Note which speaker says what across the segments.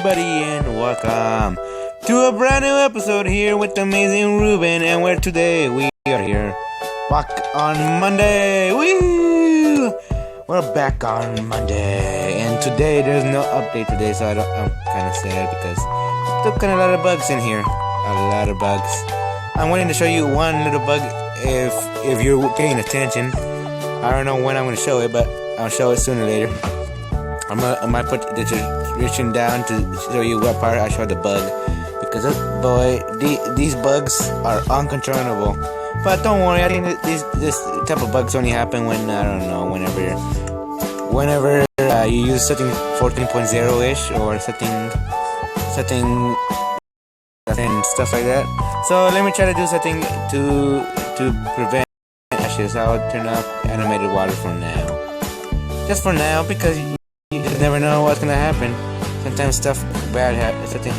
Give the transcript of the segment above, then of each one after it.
Speaker 1: everybody, and welcome to a brand new episode here with the amazing Ruben. And where today we are here back on Monday. Woo! We're back on Monday, and today there's no update today, so I'm kind of sad because I took kind of a lot of bugs in here. A lot of bugs. I'm waiting to show you one little bug if you're paying attention. I don't know when I'm going to show it, but I'll show it sooner or later. I might put the description down to show you what part I showed the bug, because these bugs are uncontrollable. But don't worry, I think this type of bugs only happen when, I don't know, whenever you use something 14.0-ish or something and stuff like that. So let me try to do something to prevent ashes. I'll turn off animated water for now. Just for now, because you just never know what's gonna happen. Sometimes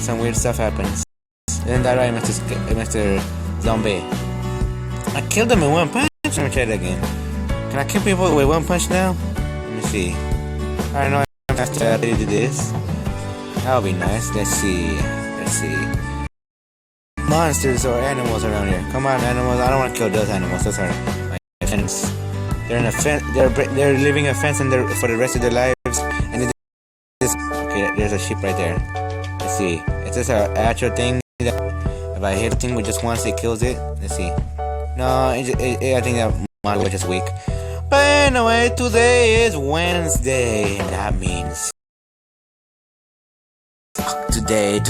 Speaker 1: some weird stuff happens. Isn't that right, Mr. Zombie? I killed him in one punch. Let me try it again. Can I kill people with one punch now? Let me see. I don't know. I have to do this. That would be nice. Let's see. Monsters or animals around here. Come on, animals. I don't want to kill those animals. Those are my friends. They're in a fence. They're living a fence for the rest of their lives. And okay, there's a sheep right there. Let's see. Is this an actual thing that if I hit the thing with just once it kills it? Let's see. No, I think that model was just weak. But anyway, today is Wednesday, and that means today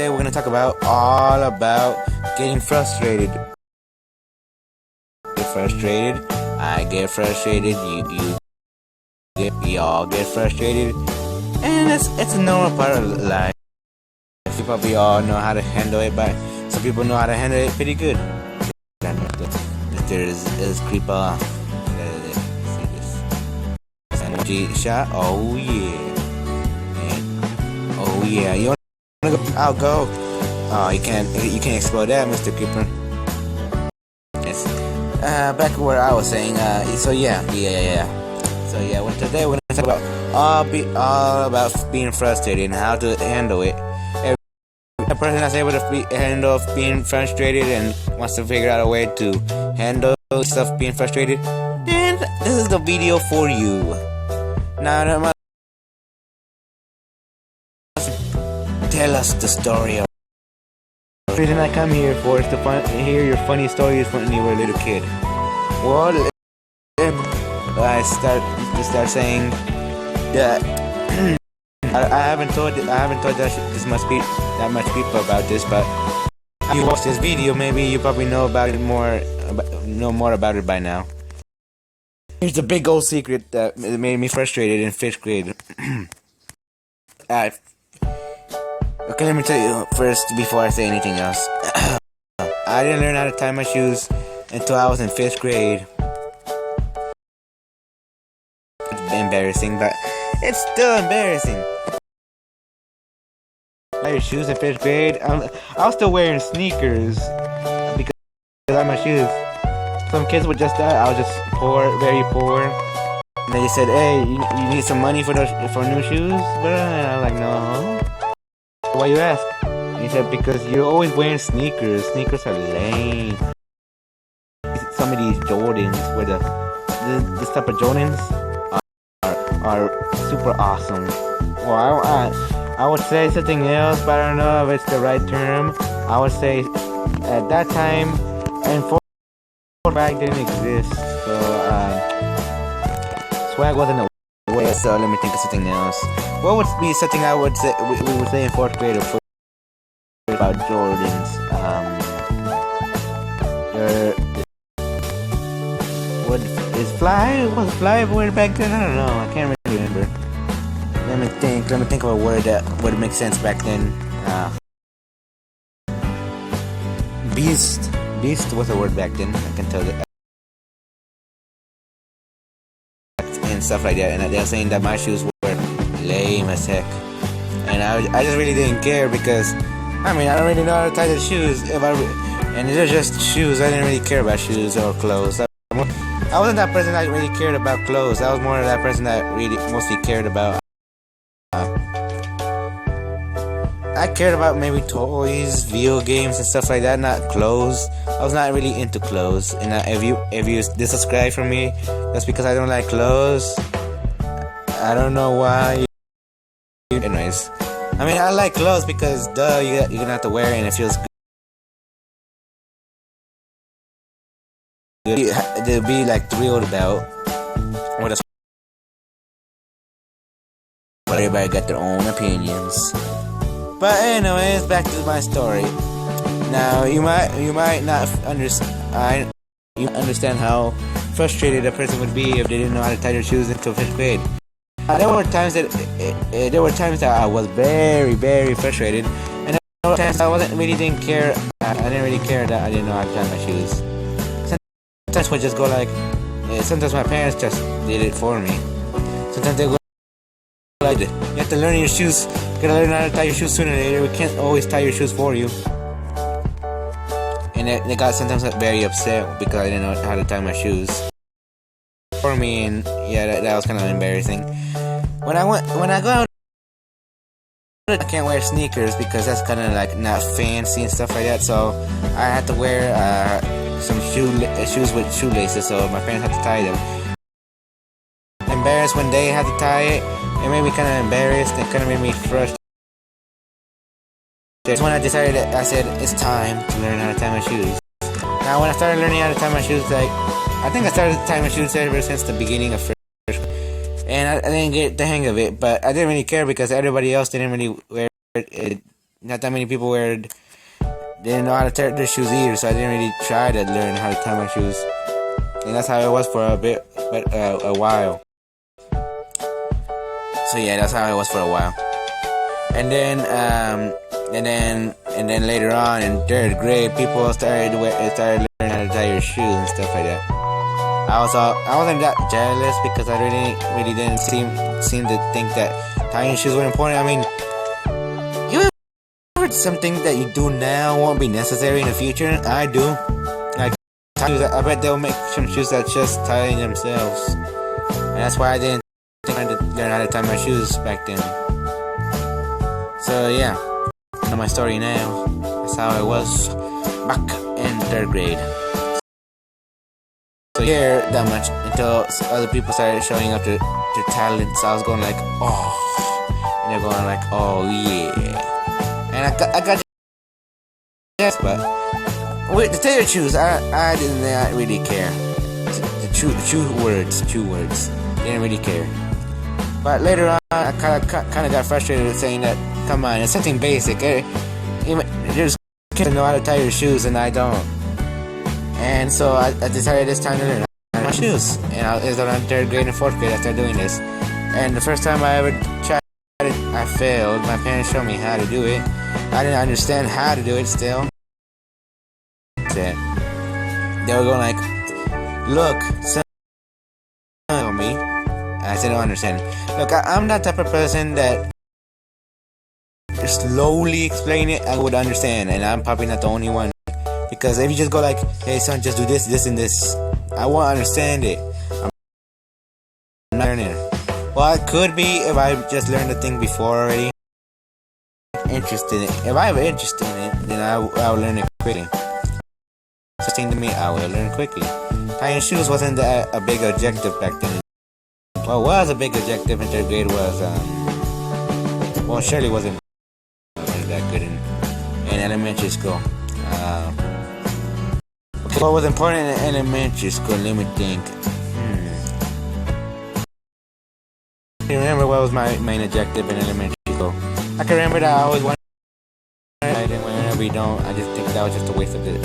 Speaker 1: we're gonna talk about all about getting frustrated. I get frustrated. We all get frustrated, and it's a normal part of life. You probably all know how to handle it, but some people know how to handle it pretty good. Mr. is creeper. See this energy shot. Oh yeah. You wanna go? I'll go. Oh, you can't explode that, Mr. Creeper. Yes. Back where I was saying. So yeah. So yeah. Well, today we're gonna talk about all about being frustrated and how to handle it. A person that's able to handle being frustrated and wants to figure out a way to handle stuff being frustrated, then this is the video for you. Now, tell us the story. The reason I come here for is to hear your funny stories when you were a little kid. Well, I start saying that I haven't told that much people about this, but if you watch this video, maybe you probably know more about it by now. Here's a big old secret that made me frustrated in 5th grade. Okay, let me tell you first before I say anything else. I didn't learn how to tie my shoes until I was in 5th grade. It's embarrassing, but it's still embarrassing. Your shoes in 5th grade. I was still wearing sneakers because I like my shoes. Some kids would just I was just poor, very poor. And they said, "Hey, you need some money for new shoes?" But I was like, "No." Why you ask? And he said, "Because you're always wearing sneakers. Sneakers are lame. Some of these Jordans, where this type of Jordans are super awesome." Well, I would say something else, but I don't know if it's the right term. I would say at that time, and swag didn't exist, so swag wasn't a way. So let me think of something else. What would be something I would say we would say in 4th grade about Jordans? Was fly a word back then? I don't know. I can't really remember. Let me think of a word that would make sense back then. Beast was a word back then. I can tell that. And stuff like that. And they were saying that my shoes were lame as heck. And I just really didn't care because, I don't really know how to tie the shoes. And they're just shoes. I didn't really care about shoes or clothes. I wasn't that person that really cared about clothes. I was more of that person that really mostly cared about I cared about maybe toys, video games, and stuff like that, not clothes. I was not really into clothes, and if you disubscribe from me, that's because I don't like clothes. I don't know why. Anyways, I mean, I like clothes because you're gonna have to wear it and it feels good. There'll be like thrilled about what a. But everybody got their own opinions. But anyways, back to my story. Now you might not understand how frustrated a person would be if they didn't know how to tie their shoes until 5th grade. There were times that I was very, very frustrated, and there were times I didn't care. I didn't really care that I didn't know how to tie my shoes. Sometimes would just go like. Sometimes my parents just did it for me. Sometimes they go like, you have to learn your shoes. You gotta learn how to tie your shoes sooner or later. We can't always tie your shoes for you. And they got sometimes very upset because I didn't know how to tie my shoes for me, and yeah, that was kind of embarrassing. When I go out, I can't wear sneakers because that's kind of like not fancy and stuff like that. So I had to wear some shoes with shoelaces. So my parents had to tie them. Embarrassed when they had to tie it. It made me kind of embarrassed. It kind of made me frustrated. That's when I decided I said it's time to learn how to tie my shoes. Now when I started learning how to tie my shoes, I think I started tying my shoes ever since the beginning of first grade. And I didn't get the hang of it, but I didn't really care because everybody else didn't really wear it. Not that many people didn't know how to tie their shoes either, so I didn't really try to learn how to tie my shoes. And that's how it was for a while. So yeah, that's how it was for a while. And then later on in 3rd grade, people started learning how to tie your shoes and stuff like that. I wasn't that jealous because I really didn't seem to think that tying shoes were important. I mean, you ever something that you do now won't be necessary in the future? I do. Like shoes, I bet they'll make some shoes that just tie themselves, and that's why I didn't think I had to learn how to tie my shoes back then. So yeah, I know my story now. That's how it was back in 3rd grade. So I didn't care that much until other people started showing up their talents. I was going like, oh, and they're going like, oh yeah, and I got yes, but with the tailor shoes, I did not really care. The true words, didn't really care. But later on, I kind of got frustrated with saying that, come on, it's something basic. There's kids that know how to tie your shoes, and I don't. And so I decided it's time to learn how to tie my shoes. And it was around 3rd grade and 4th grade I started doing this. And the first time I ever tried it, I failed. My parents showed me how to do it. I didn't understand how to do it still. They were going like, look, son, on me. I said, I don't understand. Look, I'm that type of person that slowly explain it, I would understand, and I'm probably not the only one. Because if you just go like, hey son, just do this, this, and this, I won't understand it. I'm not learning it. Well, it could be if I just learned the thing before already. Interested in it. If I have interest in it, then I will learn it quickly. Interesting to me, I will learn quickly. Tying shoes wasn't a big objective back then. What was a big objective in 3rd grade was, Shirley wasn't that good in elementary school. What was important in elementary school? Let me think. I can remember what was my main objective in elementary school. I can remember that I always wanted to, and whenever we don't, I just think that was just a waste of the day.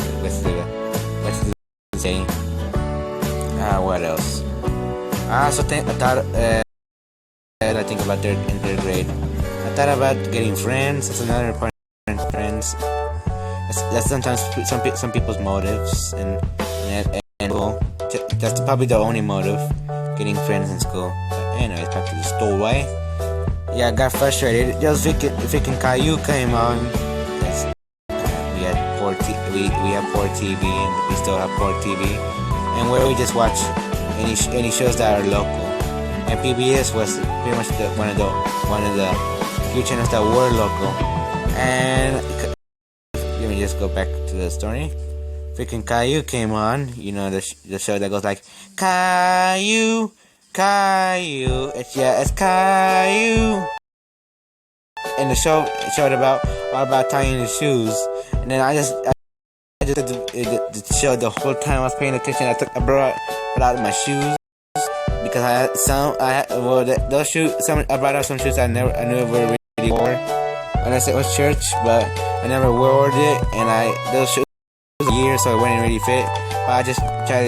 Speaker 1: What else? I thought about in 3rd grade. I thought about getting friends. That's another important friends. That's sometimes some people's motives, and that's probably the only motive, getting friends in school. But anyways, back to the story. Yeah, I got frustrated. Just Vic and Caillou came on. We had poor TV, and we still have poor TV, and where we just watch any shows that are local. and PBS was pretty much one of the few channels that were local. And let me just go back to the story. Freaking Caillou came on, the show that goes like Caillou, Caillou, it's Caillou. And the show showed all about tying the shoes. And then I just did the show the whole time I was paying attention. I brought out my shoes because I brought out some shoes I never really wore unless it was church, but I never wore it, and those shoes was a year, so it wouldn't really fit. But I just try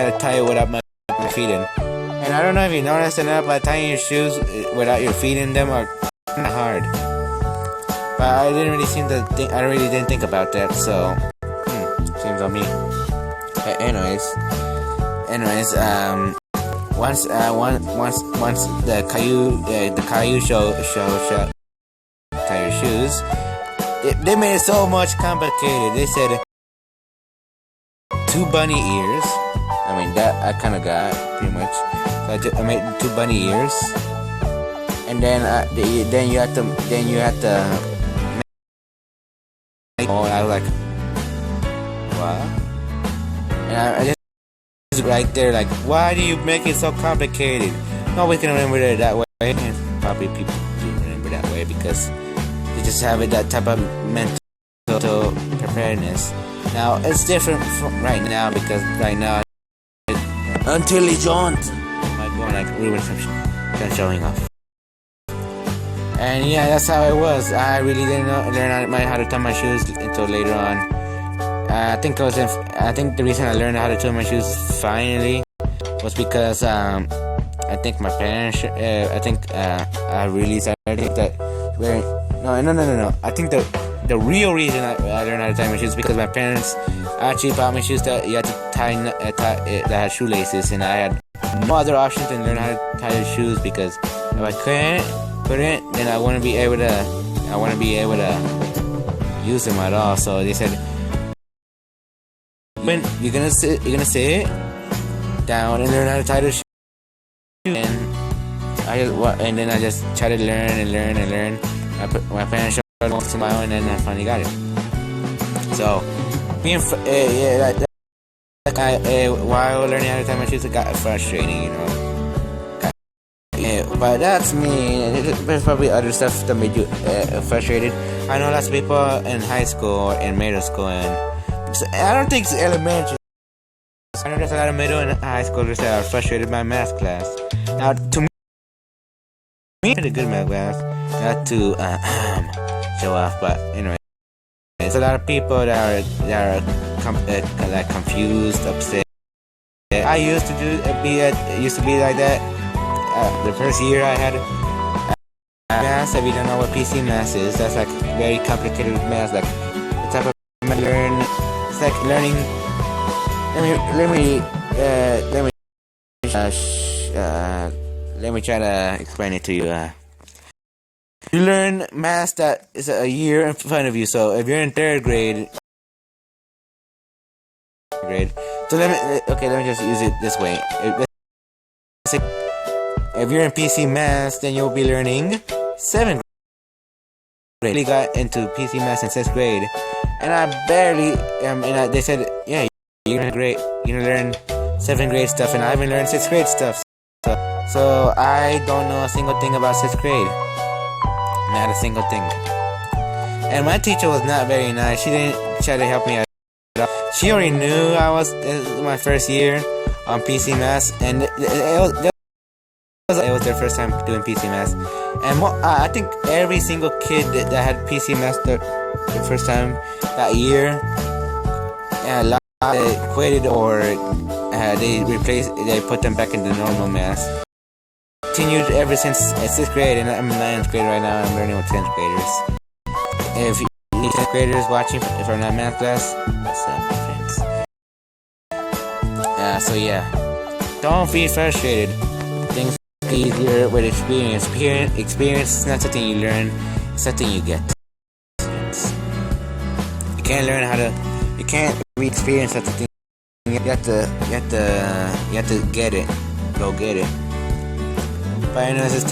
Speaker 1: to tie it without my feet in. And I don't know if you noticed enough, but tying your shoes without your feet in them are kind of hard. But I didn't really I really didn't think about that, so seems on me. But anyways, once the Caillou show tie your shoes, they made it so much complicated. They said 2 bunny ears. I mean, that I kind of got pretty much. So I made 2 bunny ears, and then you have to. Oh, I was like, what? And I just right there, like, why do you make it so complicated? Nobody's gonna remember it that way, and probably people do remember that way because they just have that type of mental preparedness. Now it's different from right now because right now intelligent might go like ruin from showing off. And yeah, that's how it was. I really didn't learn how to tie my shoes until later on. I think the reason I learned how to tie my shoes finally was because I think my parents. I really started that. No. I think the real reason I learned how to tie my shoes is because my parents actually bought me shoes that you had to tie that had shoelaces, and I had no other option than learn how to tie the shoes because if I couldn't, then I wouldn't be able to use them at all. So they said, when you're gonna sit down and learn how to tie the shoe, and then I just tried to learn and learn. My parents showed me once in a while, and then I finally got it. So while learning how to tie my shoes, it got frustrating, But that's me. There's probably other stuff that made you frustrated. I know lots of people in high school and middle school, and I don't think it's elementary. I know there's a lot of middle and high schoolers that are frustrated by math class. Now, to me, it's a good math class. Not to show off, but anyway, there's a lot of people that are confused, upset. I used to be like that. The first year I had math. If you don't know what PC math is, that's like very complicated math. Like the type of math learn. It's like learning. Let me try to explain it to you. You learn math that is a year in front of you. So if you're in 3rd grade. So let me just use it this way. If you're in PC Math, then you'll be learning 7th grade. I really got into PC Math in 6th grade, and I barely. They said, yeah, you're gonna learn 7th grade stuff, and I haven't learned 6th grade stuff. So I don't know a single thing about 6th grade. Not a single thing. And my teacher was not very nice. She didn't try to help me out. She already knew it was my first year on PC Math, and it was their first time doing PC Math. And I think every single kid that had PC Math the first time that year, quitted or they put them back into normal math. Continued ever since 6th grade, and I'm in 9th grade right now. I'm learning with 10th graders. If you need 10th graders watching for not math class, what's up, my friends? So yeah, don't be frustrated. Things are easier with experience. Experience is not something you learn; it's something you get. You can't learn how to. You can't re-experience something. You have to get it. go get it. But anyways, it's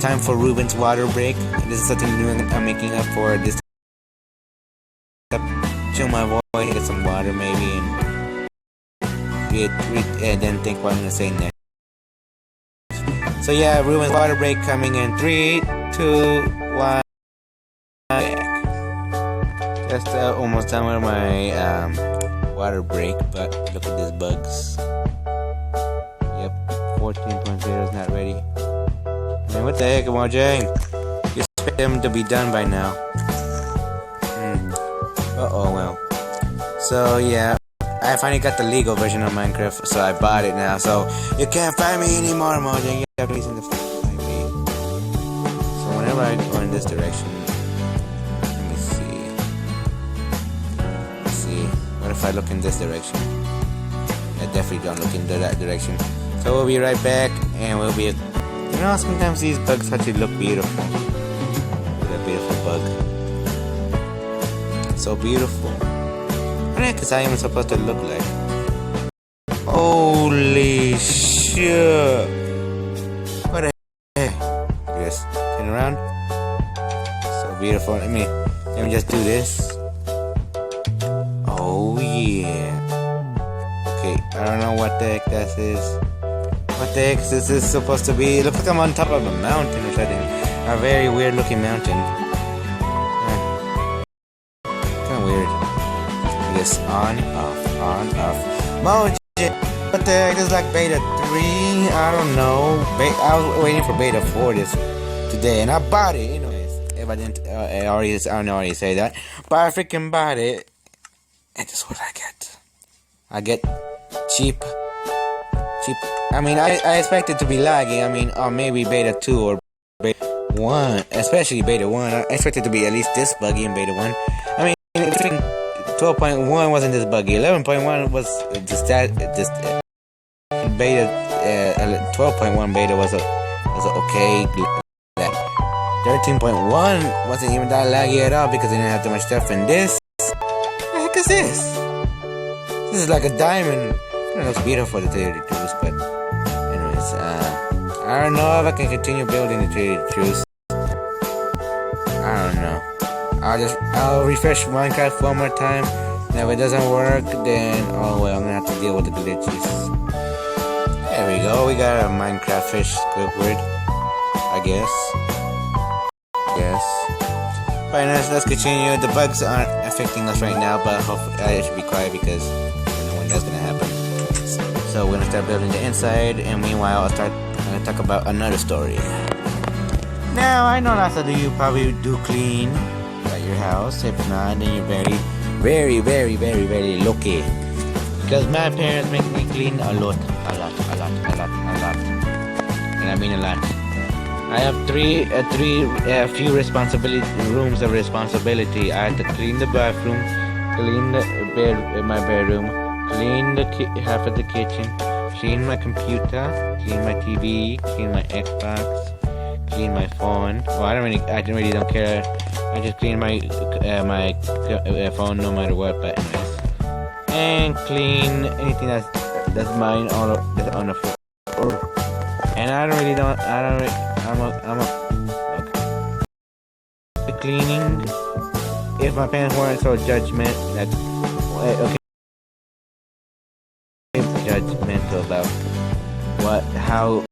Speaker 1: time for Ruben's water break. This is something new I'm making up for this. Chill my voice, get some water maybe, and then think what I'm gonna say next. So yeah, Ruben's water break coming in 3, 2, 1. Just almost done with my water break, but look at these bugs. Yep, 14.0 is not ready. Man, what the heck, Mojang? You expect them to be done by now. Well. So yeah, I finally got the legal version of Minecraft, so I bought it now. So you can't find me anymore, Mojang. You have to listen to find me. So whenever I go in this direction, let me see. Let's see. What if I look in this direction? I definitely don't look in that direction. So we'll be right back, and we'll be. You know, sometimes these bugs actually look beautiful. Look at that beautiful bug. So beautiful. What the heck is I even supposed to look like? Holy shit! What the heck? Just turn around. So beautiful. Let me just do this. Oh yeah. Okay, I don't know what the heck this is. What the heck is this supposed to be? It looks like I'm on top of a mountain or something. A very weird looking mountain. Kinda weird. Yes, on, off. Mojang! What the heck? This is like beta 3? I don't know. I was waiting for beta 4 today, and I bought it. Anyways, if I didn't, I don't already say that. But I freaking bought it. And this is what I get. I get cheap. I mean, I expect it to be laggy. I mean, maybe beta 2 or beta 1, especially beta 1. I expect it to be at least this buggy in beta 1. I mean, 12.1 wasn't this buggy. 11.1 was just beta. 12.1 beta was okay. 13.1 wasn't even that laggy at all because it didn't have too much stuff. And this, what the heck is this? This is like a diamond. It looks beautiful to tell you the truth, but anyways, I don't know if I can continue building to tell you the truth. I don't know. I'll refresh Minecraft one more time. And if it doesn't work, then oh well, I'm gonna have to deal with the glitches. There we go. We got a Minecraft fish Squidward, I guess. But anyways, let's continue. The bugs aren't affecting us right now, but hopefully I should be quiet because I don't know when that's gonna happen. So we're gonna start building the inside, and meanwhile I'm gonna talk about another story. Now I know lots of you probably do clean at your house. If not, then you're very, very, very, very, very lucky. Because my parents make me clean a lot. And I mean a lot. I have few rooms of responsibility. I have to clean the bathroom, clean the my bedroom, clean half of the kitchen, clean my computer, clean my TV, clean my Xbox, clean my phone. Well, I really don't care. I just clean my phone no matter what. But anyways, and clean anything that's mine that's on the floor. And I'm okay. The cleaning. If my parents weren't so judgmental about how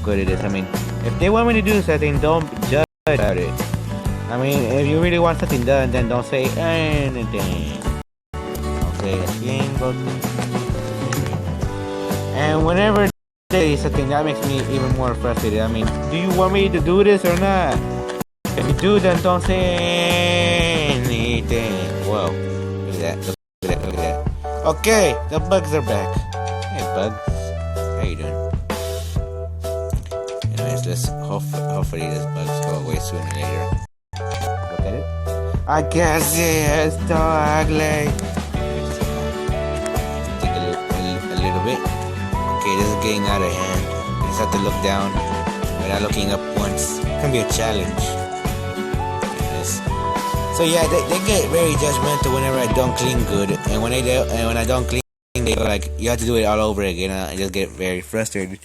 Speaker 1: good it is. I mean, if they want me to do something, don't judge about it. I mean, if you really want something done, then don't say anything. Don't say a thing. And whenever they say something, that makes me even more frustrated. I mean, do you want me to do this or not? If you do, then don't say anything. Whoa, look at that. Okay, the bugs are back. Hey, bugs. How you doing? Anyways, hopefully these bugs go away sooner or later. Look at it. I can't see it. It's so ugly. Take a little bit. Okay, this is getting out of hand. You just have to look down without looking up once. It can be a challenge. Yes. So yeah, they get very judgmental whenever I don't clean good, and when I don't clean they go like you have to do it all over again. I just get very frustrated.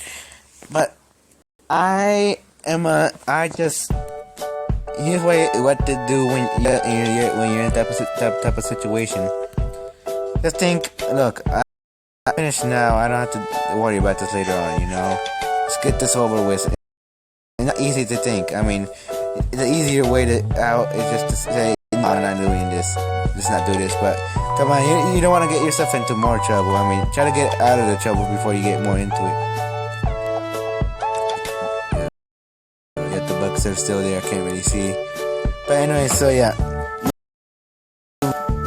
Speaker 1: But I just here's what to do when you're in that type of situation. Just think, look, I finished now. I don't have to worry about this later on. Let's get this over with. It's not easy to think. I mean, the easier way out is just to say, no, I'm not doing this. Let's not do this. But come on, you don't want to get yourself into more trouble. I mean, try to get out of the trouble before you get more into it. Yeah, the bugs are still there. I can't really see. But anyway, so yeah.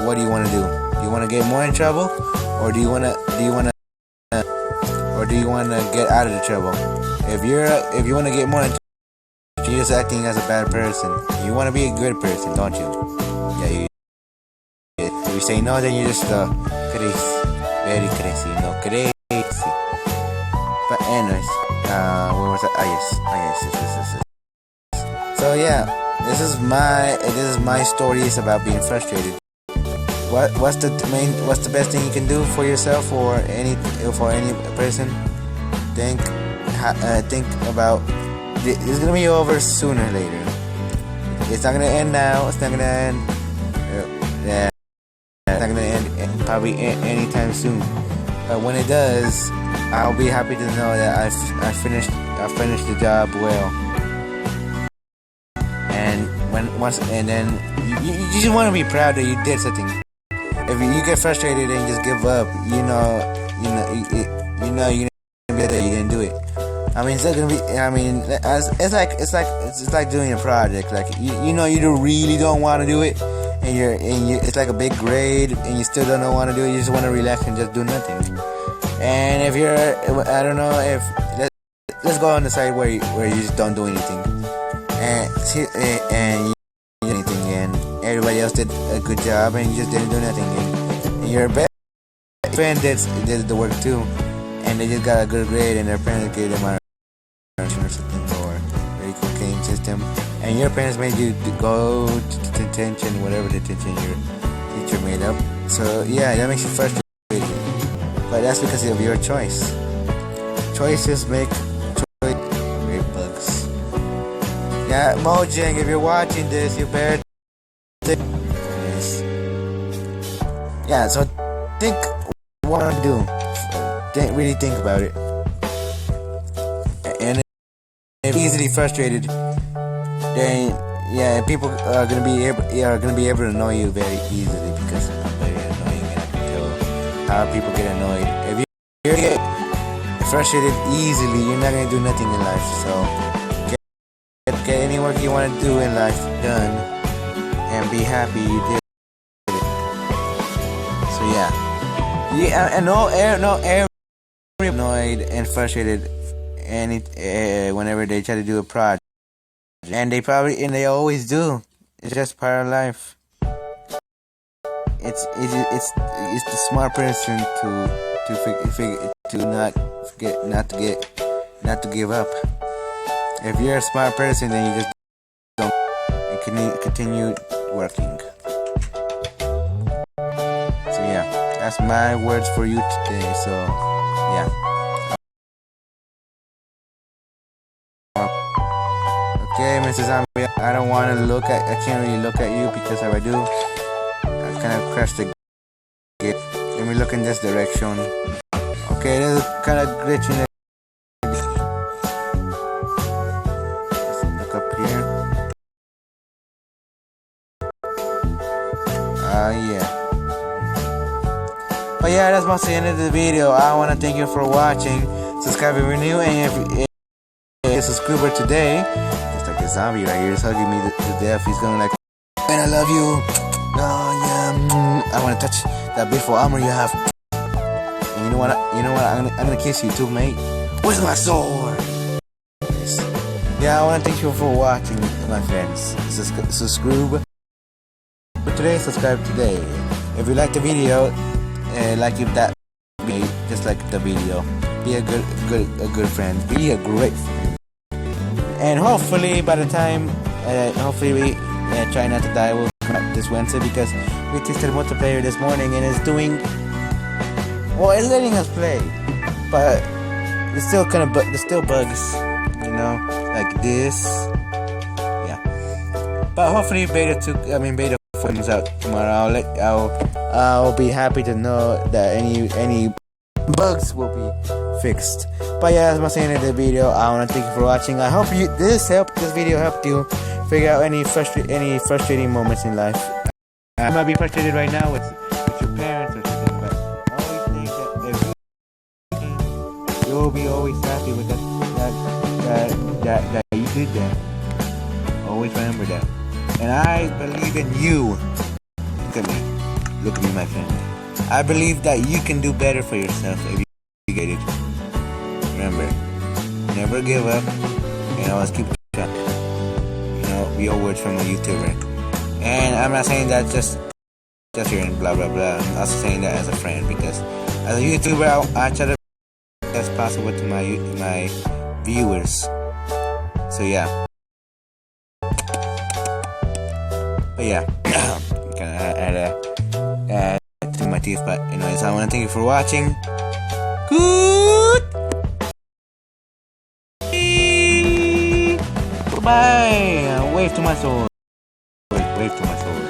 Speaker 1: What do you want to do? Do you want to get more in trouble, or do you want to get out of the trouble? If you want to get more in trouble, you're just acting as a bad person. You want to be a good person, don't you? Yeah. If you say no, then you're just crazy, very crazy, crazy. But anyways, where was that? Yes. So yeah, this is my stories about being frustrated. What's the best thing you can do for yourself or any person? Think about it's gonna be over sooner or later. It's not gonna end now. It's not gonna end. It's not gonna end probably anytime soon. But when it does, I'll be happy to know that I finished the job well. And then you just want to be proud that you did something. If you get frustrated and just give up, you know you're gonna be that you didn't do it. I mean, it's not gonna be. I mean, it's like doing a project. Like you really don't want to do it, and it's like a big grade, and you still don't want to do it. You just want to relax and just do nothing. And if I don't know if let's go on the side where you just don't do anything, and you do anything, and everybody else did a good job, and you just didn't do nothing, and your best friend did the work too, and they just got a good grade, and their parents gave them a or something, or very cocaine system, and your parents made you go to detention, whatever detention your teacher made up. So yeah, that makes you frustrated, but that's because of your choice. Choices make great bugs. Yeah, Mojang, if you're watching this, you better think. Yeah, so think what to do. Really think about it. And if you're easily frustrated, then yeah, people are gonna be able to know you very easily because it's very annoying, and I can tell how people get annoyed. If you get frustrated easily, you're not gonna do nothing in life. So get any work you want to do in life done, and be happy you did it. So yeah, and no annoyed and frustrated whenever they try to do a project, and they always do. It's just part of life. It's the smart person to not to give up. If you're a smart person, then you just don't and continue working. So yeah, that's my words for you today. So yeah. Okay, Mr. Zombie, I don't want to I can't really look at you because if I do, I kind of crash the gate. Let me look in this direction. Okay, there's a kind of glitch in it. Let's look up here. Yeah. But yeah, that's mostly the end of the video. I want to thank you for watching. Subscribe if you're new, and if you're a subscriber today, just like a zombie right here is hugging me to death. He's going like, man, I love you. Oh yeah, I want to touch that beautiful armor you have. And you know what? I'm gonna kiss you too, mate. Where's my sword? Yeah, I want to thank you for watching, my friends. Subscribe today. If you like the video, just like the video. Be a good friend. Be a great friend. And hopefully by the time, hopefully we try not to die. We'll come up this Wednesday because we tested multiplayer this morning and it's doing Well, it's letting us play, but there's still there's still bugs, like this. Yeah, but hopefully beta 4 comes out tomorrow. I'll be happy to know that any bugs will be fixed. But yeah, as I was saying in the video, I want to thank you for watching. I hope this video helped you figure out any frustrating moments in life. I might be frustrated right now with your parents or something, but always think that if you'll be always happy with that you did that. Always remember that. And I believe in you. Look at me, my friend. I believe that you can do better for yourself if you get it. Remember, never give up, and always keep track. Real words from a YouTuber. And I'm not saying that just here and blah blah blah. I'm also saying that as a friend, because as a YouTuber, I try to be as possible to my viewers. So yeah. But yeah, kind of add to my teeth. But anyways, I want to thank you for watching. Good. Bye. Wave to my soul. Wave to my soul.